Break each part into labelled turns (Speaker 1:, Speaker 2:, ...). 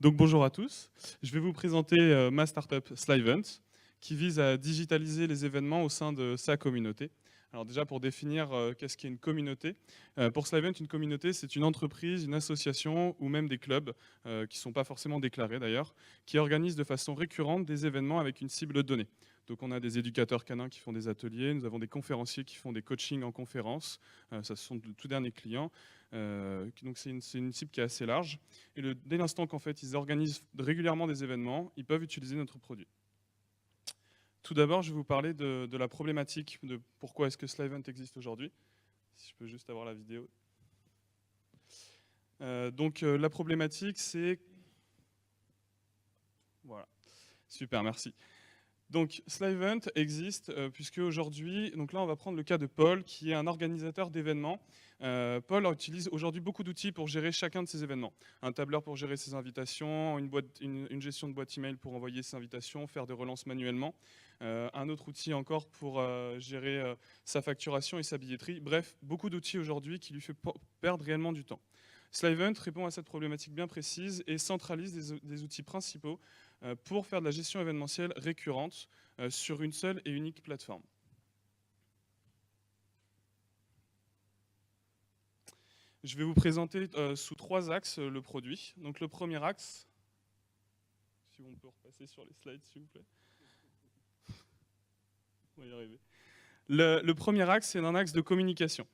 Speaker 1: Donc bonjour à tous, je vais vous présenter ma startup Slivent qui vise à digitaliser les événements au sein de sa communauté. Alors déjà pour définir qu'est-ce qu'est une communauté, pour Slivent une communauté c'est une entreprise, une association ou même des clubs qui ne sont pas forcément déclarés d'ailleurs, qui organisent de façon récurrente des événements avec une cible donnée. Donc on a des éducateurs canins qui font des ateliers, nous avons des conférenciers qui font des coachings en conférence, ça ce sont de tout derniers clients, donc c'est une cible qui est assez large. Et dès l'instant qu'en fait ils organisent régulièrement des événements, ils peuvent utiliser notre produit. Tout d'abord, je vais vous parler de la problématique de pourquoi est-ce que Slivent existe aujourd'hui. Si je peux juste avoir la vidéo. La problématique, c'est... Voilà, super, merci. Donc Slivent existe puisque aujourd'hui, donc là on va prendre le cas de Paul qui est un organisateur d'événements. Paul utilise aujourd'hui beaucoup d'outils pour gérer chacun de ses événements. Un tableur pour gérer ses invitations, une gestion de boîte email pour envoyer ses invitations, faire des relances manuellement. Un autre outil encore pour gérer sa facturation et sa billetterie. Bref, beaucoup d'outils aujourd'hui qui lui fait perdre réellement du temps. Slivent répond à cette problématique bien précise et centralise des outils principaux pour faire de la gestion événementielle récurrente sur une seule et unique plateforme. Je vais vous présenter sous 3 axes le produit. Donc le premier axe, si on peut repasser sur les slides s'il vous plaît. On va y arriver. Le premier axe, c'est un axe de communication.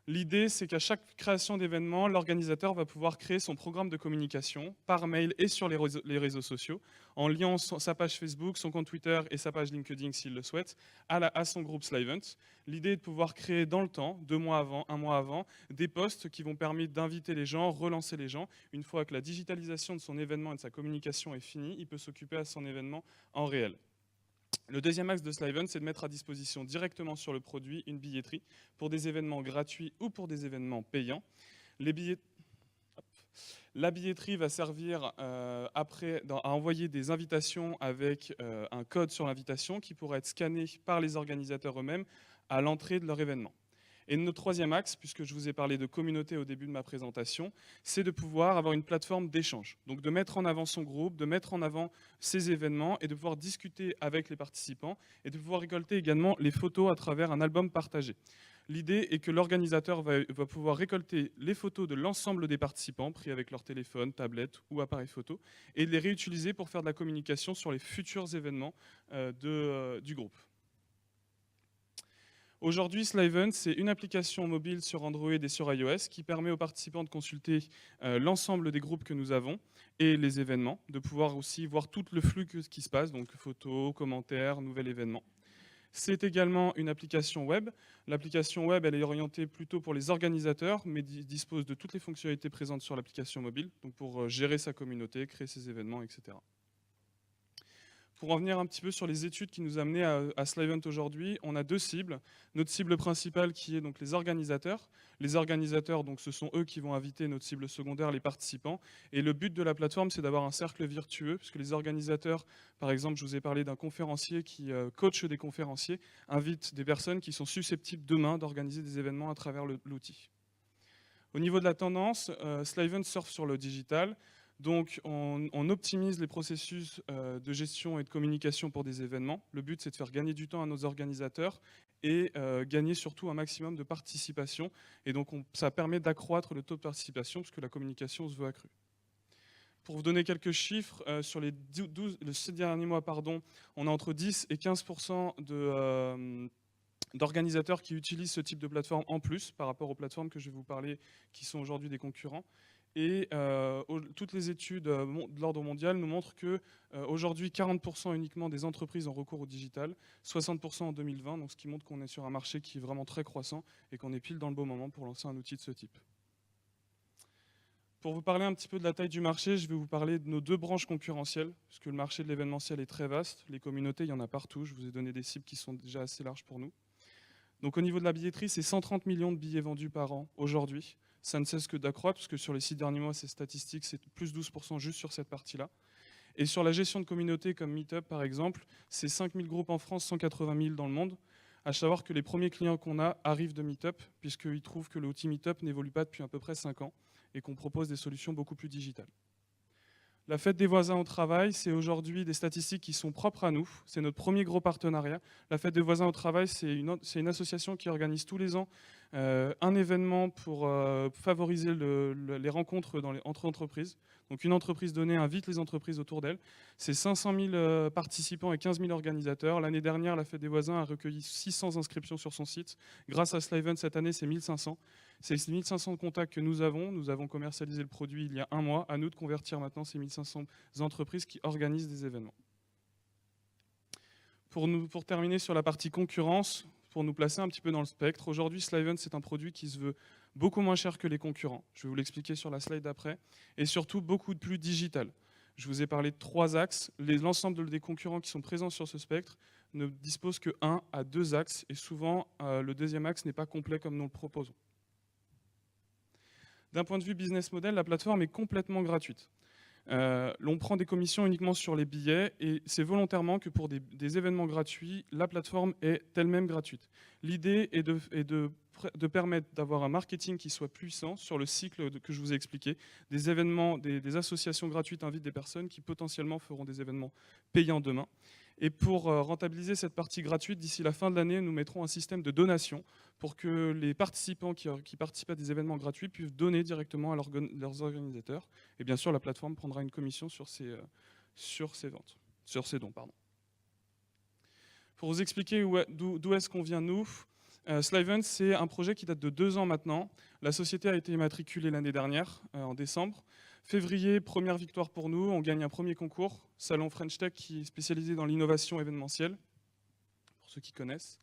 Speaker 1: L'idée, c'est qu'à chaque création d'événement, l'organisateur va pouvoir créer son programme de communication par mail et sur les réseaux sociaux, en liant sa page Facebook, son compte Twitter et sa page LinkedIn s'il le souhaite, à son groupe Slivent. L'idée est de pouvoir créer dans le temps, 2 mois avant, 1 mois avant, des posts qui vont permettre d'inviter les gens, relancer les gens. Une fois que la digitalisation de son événement et de sa communication est finie, il peut s'occuper à son événement en réel. Le deuxième axe de Slivent, c'est de mettre à disposition directement sur le produit une billetterie pour des événements gratuits ou pour des événements payants. La billetterie va servir après à envoyer des invitations avec un code sur l'invitation qui pourra être scanné par les organisateurs eux-mêmes à l'entrée de leur événement. Et notre troisième axe, puisque je vous ai parlé de communauté au début de ma présentation, c'est de pouvoir avoir une plateforme d'échange. Donc de mettre en avant son groupe, de mettre en avant ses événements et de pouvoir discuter avec les participants et de pouvoir récolter également les photos à travers un album partagé. L'idée est que l'organisateur va pouvoir récolter les photos de l'ensemble des participants pris avec leur téléphone, tablette ou appareil photo et de les réutiliser pour faire de la communication sur les futurs événements du groupe. Aujourd'hui, Slivent, c'est une application mobile sur Android et sur iOS qui permet aux participants de consulter l'ensemble des groupes que nous avons et les événements, de pouvoir aussi voir tout le flux qui se passe, donc photos, commentaires, nouvel événement. C'est également une application web. L'application web, elle est orientée plutôt pour les organisateurs, mais dispose de toutes les fonctionnalités présentes sur l'application mobile, donc pour gérer sa communauté, créer ses événements, etc. Pour en venir un petit peu sur les études qui nous amenaient à Slivent aujourd'hui, on a 2 cibles. Notre cible principale qui est donc les organisateurs. Les organisateurs, donc, ce sont eux qui vont inviter notre cible secondaire, les participants. Et le but de la plateforme, c'est d'avoir un cercle virtueux, puisque les organisateurs, par exemple, je vous ai parlé d'un conférencier qui coach des conférenciers, invite des personnes qui sont susceptibles demain d'organiser des événements à travers l'outil. Au niveau de la tendance, Slivent surfe sur le digital. Donc, on optimise les processus de gestion et de communication pour des événements. Le but, c'est de faire gagner du temps à nos organisateurs et gagner surtout un maximum de participation. Et donc, ça permet d'accroître le taux de participation puisque la communication se veut accrue. Pour vous donner quelques chiffres, sur les 7 derniers mois, on a entre 10 et 15% d'organisateurs qui utilisent ce type de plateforme en plus par rapport aux plateformes que je vais vous parler qui sont aujourd'hui des concurrents. Et toutes les études de l'ordre mondial nous montrent qu'aujourd'hui, 40% uniquement des entreprises ont recours au digital, 60% en 2020, donc ce qui montre qu'on est sur un marché qui est vraiment très croissant et qu'on est pile dans le bon moment pour lancer un outil de ce type. Pour vous parler un petit peu de la taille du marché, je vais vous parler de nos 2 branches concurrentielles, puisque le marché de l'événementiel est très vaste. Les communautés, il y en a partout. Je vous ai donné des cibles qui sont déjà assez larges pour nous. Donc au niveau de la billetterie, c'est 130 millions de billets vendus par an aujourd'hui. Ça ne cesse que d'accroître, parce que sur les 6 derniers mois, ces statistiques, c'est plus 12% juste sur cette partie-là. Et sur la gestion de communautés comme Meetup, par exemple, c'est 5000 groupes en France, 180 000 dans le monde. À savoir que les premiers clients qu'on a arrivent de Meetup, puisqu'ils trouvent que l'outil Meetup n'évolue pas depuis à peu près 5 ans et qu'on propose des solutions beaucoup plus digitales. La fête des voisins au travail, c'est aujourd'hui des statistiques qui sont propres à nous. C'est notre premier gros partenariat. La fête des voisins au travail, c'est une association qui organise tous les ans un événement pour favoriser les rencontres entre entreprises. Donc une entreprise donnée invite les entreprises autour d'elle. C'est 500 000 participants et 15 000 organisateurs. L'année dernière, la fête des voisins a recueilli 600 inscriptions sur son site. Grâce à Sliven, cette année, c'est 1500. C'est 1500 contacts que nous avons. Nous avons commercialisé le produit il y a un mois. À nous de convertir maintenant ces 1500 entreprises qui organisent des événements. Pour terminer sur la partie concurrence, pour nous placer un petit peu dans le spectre, aujourd'hui Sliven c'est un produit qui se veut beaucoup moins cher que les concurrents. Je vais vous l'expliquer sur la slide d'après. Et surtout beaucoup plus digital. Je vous ai parlé de 3 axes. L'ensemble des concurrents qui sont présents sur ce spectre ne disposent que 1 à 2 axes. Et souvent, le deuxième axe n'est pas complet comme nous le proposons. D'un point de vue business model, la plateforme est complètement gratuite. On prend des commissions uniquement sur les billets et c'est volontairement que pour des événements gratuits, la plateforme est elle-même gratuite. L'idée est de permettre d'avoir un marketing qui soit puissant sur le cycle que je vous ai expliqué. Des événements, des associations gratuites invitent des personnes qui potentiellement feront des événements payants demain. Et pour rentabiliser cette partie gratuite, d'ici la fin de l'année, nous mettrons un système de donation pour que les participants qui participent à des événements gratuits puissent donner directement à leurs organisateurs. Et bien sûr, la plateforme prendra une commission sur ces dons. Pour vous expliquer d'où est-ce qu'on vient, nous, Sliven, c'est un projet qui date de 2 ans maintenant. La société a été immatriculée l'année dernière, en décembre. Février, première victoire pour nous, on gagne un premier concours, Salon French Tech, qui est spécialisé dans l'innovation événementielle, pour ceux qui connaissent.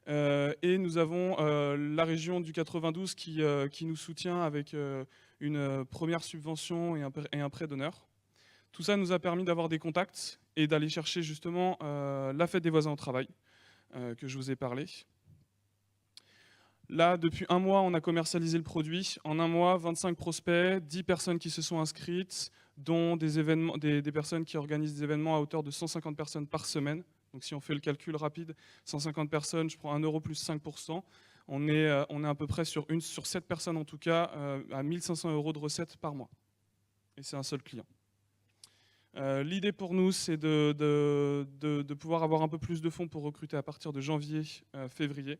Speaker 1: Et nous avons la région du 92 qui nous soutient avec une première subvention et un prêt d'honneur. Tout ça nous a permis d'avoir des contacts et d'aller chercher justement la fête des voisins au travail, que je vous ai parlé. Là, depuis un mois, on a commercialisé le produit. En un mois, 25 prospects, 10 personnes qui se sont inscrites, dont des personnes qui organisent des événements à hauteur de 150 personnes par semaine. Donc si on fait le calcul rapide, 150 personnes, je prends 1 € plus 5%. On est à peu près sur 7 personnes en tout cas, à 1 500 € de recettes par mois. Et c'est un seul client. L'idée pour nous, c'est de pouvoir avoir un peu plus de fonds pour recruter à partir de janvier, février.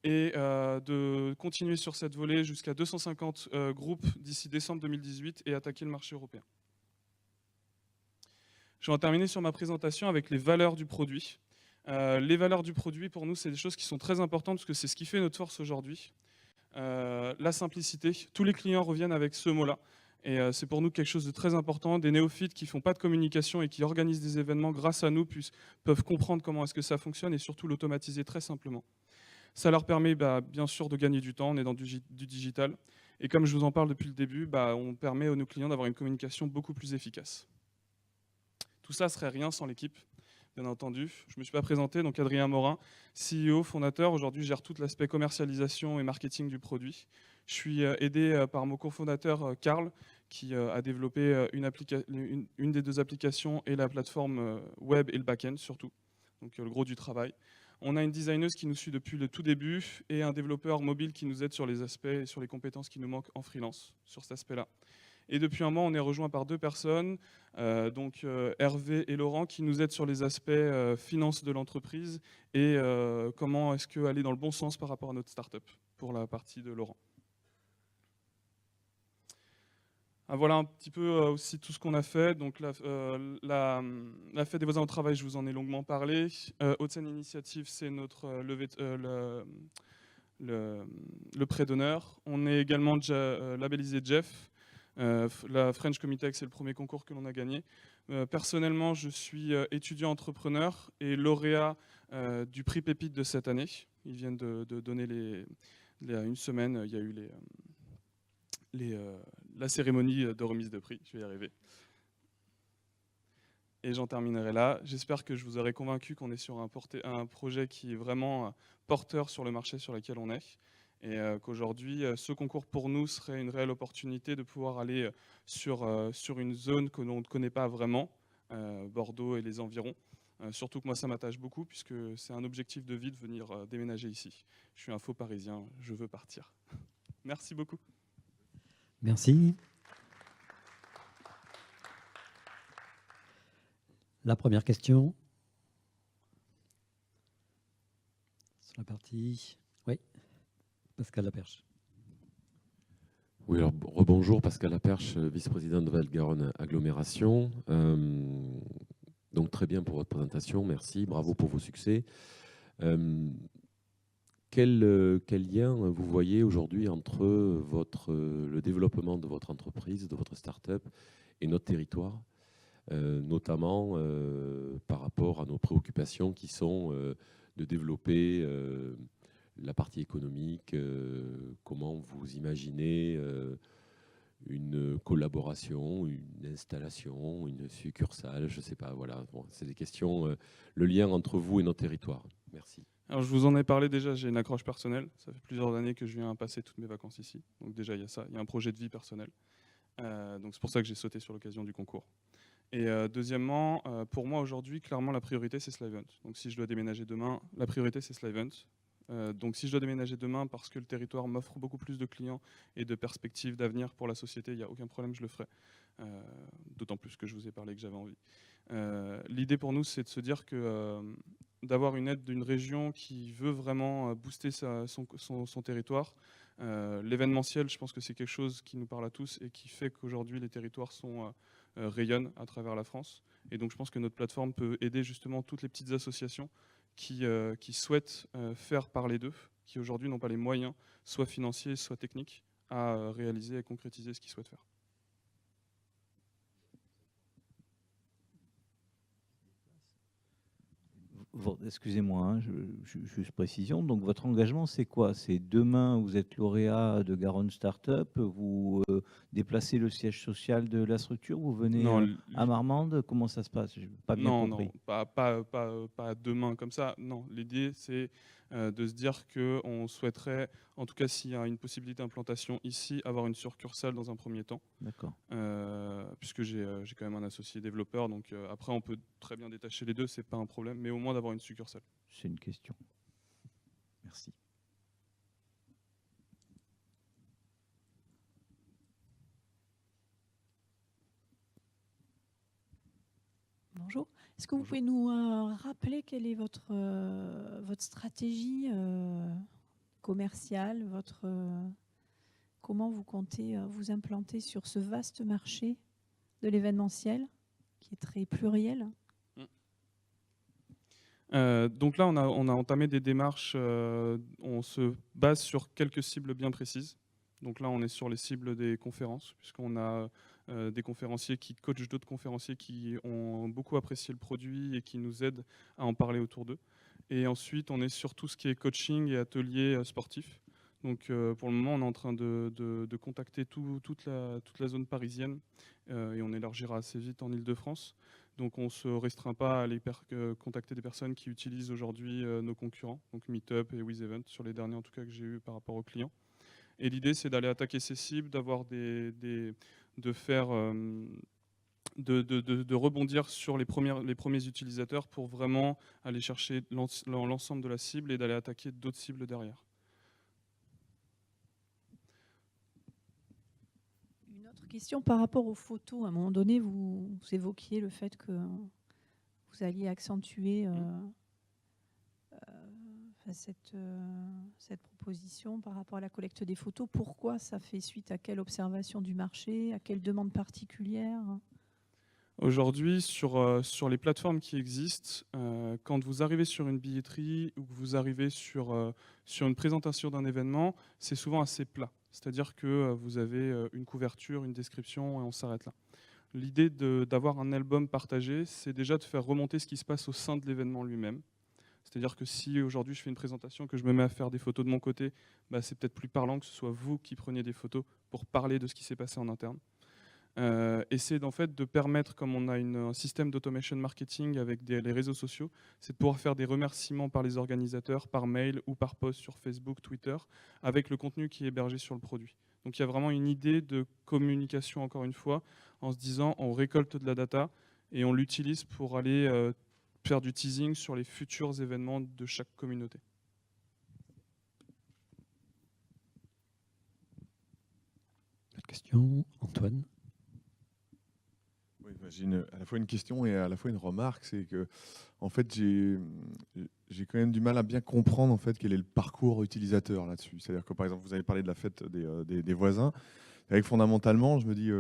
Speaker 1: Et de continuer sur cette volée jusqu'à 250 groupes d'ici décembre 2018 et attaquer le marché européen. Je vais en terminer sur ma présentation avec les valeurs du produit. Les valeurs du produit, pour nous, c'est des choses qui sont très importantes parce que c'est ce qui fait notre force aujourd'hui. La simplicité, tous les clients reviennent avec ce mot-là. Et c'est pour nous quelque chose de très important. Des néophytes qui ne font pas de communication et qui organisent des événements grâce à nous peuvent comprendre comment est-ce que ça fonctionne et surtout l'automatiser très simplement. Ça leur permet bien sûr de gagner du temps, on est dans du digital. Et comme je vous en parle depuis le début, on permet à nos clients d'avoir une communication beaucoup plus efficace. Tout ça ne serait rien sans l'équipe, bien entendu. Je ne me suis pas présenté, donc Adrien Morin, CEO, fondateur. Aujourd'hui, je gère tout l'aspect commercialisation et marketing du produit. Je suis aidé par mon cofondateur Karl, qui a développé une des 2 applications et la plateforme web et le back-end surtout, donc le gros du travail. On a une designeuse qui nous suit depuis le tout début et un développeur mobile qui nous aide sur les aspects et sur les compétences qui nous manquent en freelance sur cet aspect-là. Et depuis un mois, on est rejoint par 2 personnes, donc Hervé et Laurent, qui nous aident sur les aspects finance de l'entreprise et comment est-ce qu'aller dans le bon sens par rapport à notre startup, pour la partie de Laurent. Voilà un petit peu aussi tout ce qu'on a fait. Donc la fête des voisins au travail, je vous en ai longuement parlé. Haute-Seine Initiative, c'est notre le prêt d'honneur. On est également labellisé Jeff. La French Commitech, c'est le premier concours que l'on a gagné. Personnellement, je suis étudiant entrepreneur et lauréat du prix Pépite de cette année. Ils viennent de donner une semaine, il y a eu la cérémonie de remise de prix, je vais y arriver. Et j'en terminerai là. J'espère que je vous aurai convaincu qu'on est sur un projet qui est vraiment porteur sur le marché sur lequel on est. Et qu'aujourd'hui, ce concours pour nous serait une réelle opportunité de pouvoir aller sur une zone que l'on ne connaît pas vraiment, Bordeaux et les environs. Surtout que moi, ça m'attache beaucoup puisque c'est un objectif de vie de venir déménager ici. Je suis un faux parisien, je veux partir. Merci beaucoup.
Speaker 2: Merci. La première question. Sur la partie... Oui, Pascal Laperche.
Speaker 3: Oui, alors rebonjour, Pascal Laperche, vice-président de Val-de-Garonne Agglomération. Donc très bien pour votre présentation, merci, bravo pour vos succès. Quel lien vous voyez aujourd'hui entre le développement de votre entreprise, de votre start-up et notre territoire, notamment par rapport à nos préoccupations qui sont de développer la partie économique, comment vous imaginez une collaboration, une installation, une succursale, je ne sais pas, voilà. Bon, c'est des questions, le lien entre vous et notre territoire. Merci.
Speaker 1: Alors, je vous en ai parlé déjà, j'ai une accroche personnelle. Ça fait plusieurs années que je viens passer toutes mes vacances ici. Donc déjà, il y a ça, il y a un projet de vie personnel. Donc c'est pour ça que j'ai sauté sur l'occasion du concours. Et deuxièmement, pour moi aujourd'hui, clairement, la priorité, c'est Slivent. Donc si je dois déménager demain, la priorité, c'est Slivent. Donc si je dois déménager demain parce que le territoire m'offre beaucoup plus de clients et de perspectives d'avenir pour la société, il n'y a aucun problème, je le ferai. D'autant plus que je vous ai parlé que j'avais envie. L'idée pour nous, c'est de se dire que d'avoir une aide d'une région qui veut vraiment booster son territoire. L'événementiel, je pense que c'est quelque chose qui nous parle à tous et qui fait qu'aujourd'hui les territoires rayonnent à travers la France. Et donc je pense que notre plateforme peut aider justement toutes les petites associations qui souhaitent faire parler d'eux, qui aujourd'hui n'ont pas les moyens, soit financiers, soit techniques, à réaliser et concrétiser ce qu'ils souhaitent faire.
Speaker 4: Excusez-moi, hein, juste précision. Donc, votre engagement, c'est quoi? C'est demain, vous êtes lauréat de Garonne Startup, vous déplacez le siège social de la structure, vous venez à Marmande. Comment ça se passe? Je n'ai pas bien compris.
Speaker 1: Non, pas demain comme ça. Non, l'idée, c'est de se dire qu'on souhaiterait, en tout cas s'il y a une possibilité d'implantation ici, avoir une succursale dans un premier temps.
Speaker 4: D'accord.
Speaker 1: Puisque j'ai quand même un associé développeur, donc après on peut très bien détacher les deux, c'est pas un problème, mais au moins d'avoir une succursale.
Speaker 4: C'est une question. Merci.
Speaker 5: Bonjour. Est-ce que vous pouvez nous rappeler quelle est votre stratégie commerciale, comment vous comptez vous implanter sur ce vaste marché de l'événementiel qui est très pluriel?
Speaker 1: Donc là, on a entamé des démarches, on se base sur quelques cibles bien précises. Donc là, on est sur les cibles des conférences, puisqu'on a des conférenciers qui coachent d'autres conférenciers qui ont beaucoup apprécié le produit et qui nous aident à en parler autour d'eux. Et ensuite, on est sur tout ce qui est coaching et ateliers sportifs. Donc pour le moment, on est en train de contacter toute la zone parisienne et on élargira assez vite en Île-de-France. Donc on ne se restreint pas à aller contacter des personnes qui utilisent aujourd'hui nos concurrents, donc Meetup et WizEvent, sur les derniers en tout cas que j'ai eu par rapport aux clients. Et l'idée, c'est d'aller attaquer ces cibles, d'avoir de rebondir sur les premiers utilisateurs pour vraiment aller chercher l'ensemble de la cible et d'aller attaquer d'autres cibles derrière.
Speaker 5: Une autre question par rapport aux photos. À un moment donné, vous évoquiez le fait que vous alliez accentuer cette proposition par rapport à la collecte des photos. Pourquoi? Ça fait suite à quelle observation du marché? À quelle demande particulière?
Speaker 1: Aujourd'hui, sur les plateformes qui existent, quand vous arrivez sur une billetterie ou que vous arrivez sur une présentation d'un événement, c'est souvent assez plat. C'est-à-dire que vous avez une couverture, une description et on s'arrête là. L'idée d'avoir un album partagé, c'est déjà de faire remonter ce qui se passe au sein de l'événement lui-même. C'est-à-dire que si aujourd'hui je fais une présentation, que je me mets à faire des photos de mon côté, bah, c'est peut-être plus parlant que ce soit vous qui preniez des photos pour parler de ce qui s'est passé en interne. Et c'est en fait de permettre, comme on a un système d'automation marketing avec les réseaux sociaux, c'est de pouvoir faire des remerciements par les organisateurs, par mail ou par post sur Facebook, Twitter, avec le contenu qui est hébergé sur le produit. Donc il y a vraiment une idée de communication, encore une fois, en se disant on récolte de la data et on l'utilise pour aller faire du teasing sur les futurs événements de chaque communauté.
Speaker 2: Autre question, Antoine.
Speaker 6: Oui, J'ai à la fois une question et à la fois une remarque, c'est que en fait j'ai quand même du mal à bien comprendre en fait quel est le parcours utilisateur là-dessus. C'est-à-dire que par exemple vous avez parlé de la fête des voisins, avec fondamentalement je me dis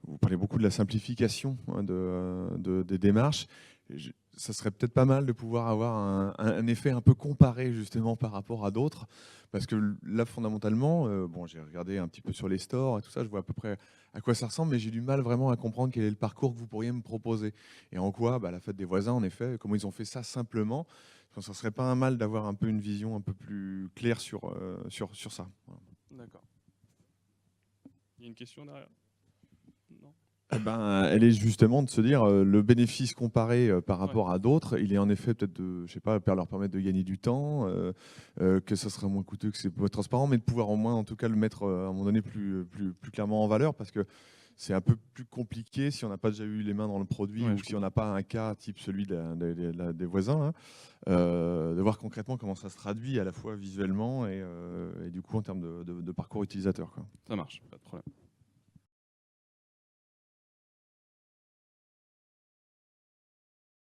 Speaker 6: vous parlez beaucoup de la simplification hein, des démarches. Ça serait peut-être pas mal de pouvoir avoir un effet un peu comparé justement par rapport à d'autres, parce que là fondamentalement, bon, j'ai regardé un petit peu sur les stores et tout ça, je vois à peu près à quoi ça ressemble, mais j'ai du mal vraiment à comprendre quel est le parcours que vous pourriez me proposer et en quoi la fête des voisins, en effet, comment ils ont fait ça simplement. Ça serait pas un mal d'avoir un peu une vision un peu plus claire sur ça. Voilà.
Speaker 1: D'accord. Il y a une question derrière? Non.
Speaker 6: Eh ben, elle est justement de se dire le bénéfice comparé par rapport à d'autres, il est en effet peut-être de, je sais pas, leur permettre de gagner du temps, que ça serait moins coûteux, que c'est moins transparent, mais de pouvoir au moins en tout cas le mettre à un moment donné plus clairement en valeur, parce que c'est un peu plus compliqué si on n'a pas déjà eu les mains dans le produit ou si on n'a pas un cas type celui des voisins, hein, de voir concrètement comment ça se traduit à la fois visuellement et du coup en termes de parcours utilisateur, quoi.
Speaker 1: Ça marche, pas de problème.